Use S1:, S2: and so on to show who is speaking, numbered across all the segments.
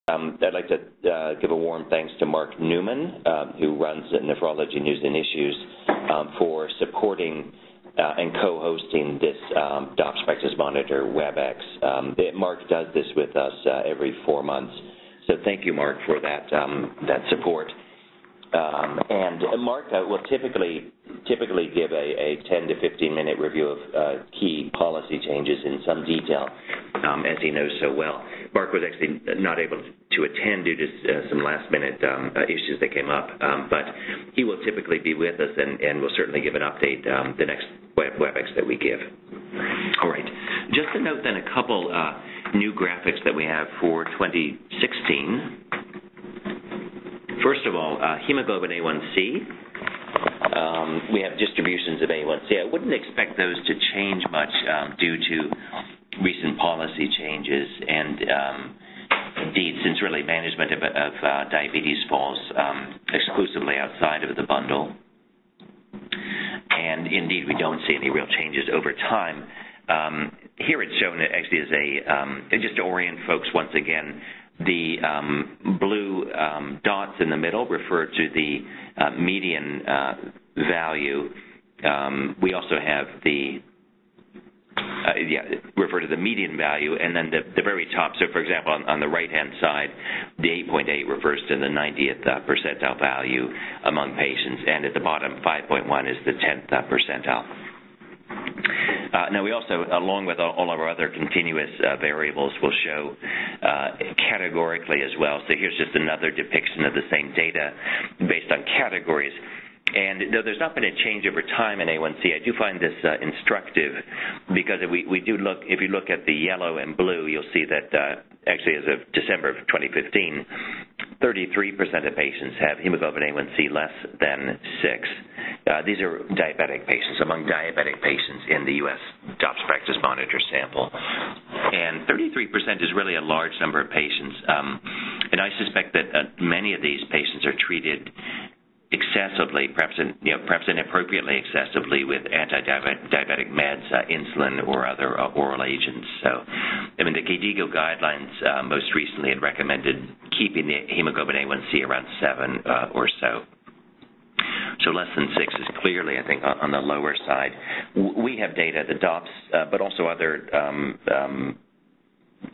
S1: I'd like to give a warm thanks to Mark Newman, who runs Nephrology News and Issues, for supporting and co-hosting this DOPS Practice Monitor WebEx. Mark does this with us every 4 months, so thank you, Mark, for that support. And Mark will typically give a 10 to 15-minute review of key policy changes in some detail, as he knows so well. Mark was actually not able to attend due to some last-minute issues that came up, but he will typically be with us and will certainly give an update the next WebEx that we give. All right. Just to note then a couple new graphics that we have for 2016. First of all, hemoglobin A1C. We have distributions of A1C. I wouldn't expect those to change much due to recent policy changes, and indeed, since really management of diabetes falls exclusively outside of the bundle. And indeed, we don't see any real changes over time. Here it's shown actually as just to orient folks once again. The blue dots in the middle refer to the median value. We also have refer to the median value, and then the very top. So, for example, on the right-hand side, the 8.8 refers to the 90th percentile value among patients, and at the bottom, 5.1 is the 10th percentile. Now, we also, along with all of our other continuous variables, will show categorically as well. So here's just another depiction of the same data based on categories. And though there's not been a change over time in A1C, I do find this instructive because if you look at the yellow and blue, you'll see that actually as of December of 2015, 33% of patients have hemoglobin A1C less than 6. These are diabetic patients, among diabetic patients in the U.S. DOPS Practice Monitor sample. And 33% is really a large number of patients. And I suspect that many of these patients are treated excessively, perhaps inappropriately excessively with anti-diabetic meds, insulin, or other oral agents. So, I mean, the KDIGO guidelines most recently had recommended keeping the hemoglobin A1C around 7 or so. So less than 6 is clearly, I think, on the lower side. We have data, the DOPS, but also other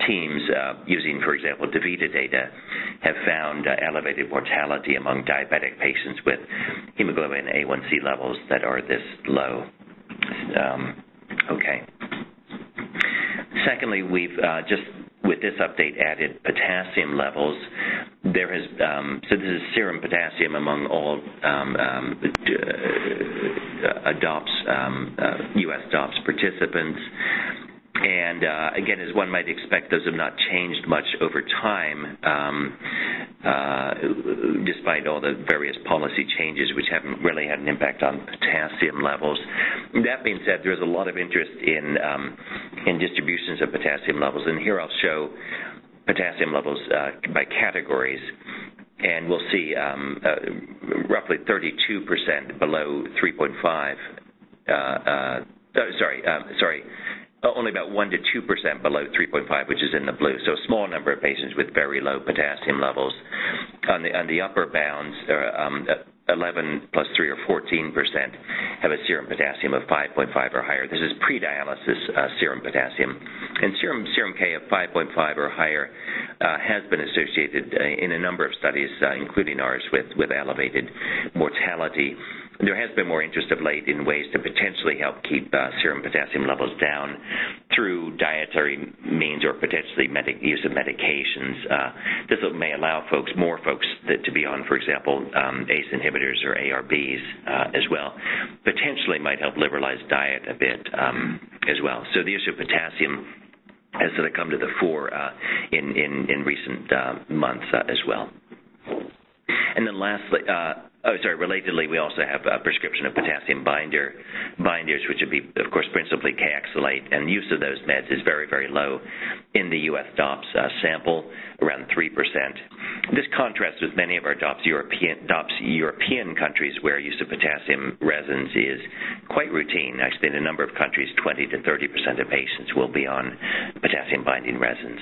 S1: teams using, for example, DaVita data, have found elevated mortality among diabetic patients with hemoglobin A1C levels that are this low. Okay. Secondly, we've just with this update added potassium levels. There has so this is serum potassium among all U.S. DOPS participants. And again, as one might expect, those have not changed much over time, despite all the various policy changes, which haven't really had an impact on potassium levels. That being said, there's a lot of interest in distributions of potassium levels, and here I'll show potassium levels by categories. And we'll see roughly 32% below 3.5. Only about 1 to 2% below 3.5, which is in the blue. So a small number of patients with very low potassium levels. On the upper bounds, 11 plus 3 or 14% have a serum potassium of 5.5 or higher. This is pre-dialysis serum potassium. And serum K of 5.5 or higher has been associated in a number of studies, including ours, with elevated mortality. There has been more interest of late in ways to potentially help keep serum potassium levels down through dietary means or potentially use of medications. This may allow more folks to be on, for example, ACE inhibitors or ARBs as well. Potentially might help liberalize diet a bit as well. So the issue of potassium has sort of come to the fore in recent months as well. And then lastly, relatedly, we also have a prescription of potassium binders, which would be, of course, principally Kayexalate, and use of those meds is very, very low in the U.S. DOPS sample, around 3%. This contrasts with many of our DOPS European countries where use of potassium resins is quite routine. Actually, in a number of countries, 20 to 30% of patients will be on potassium binding resins.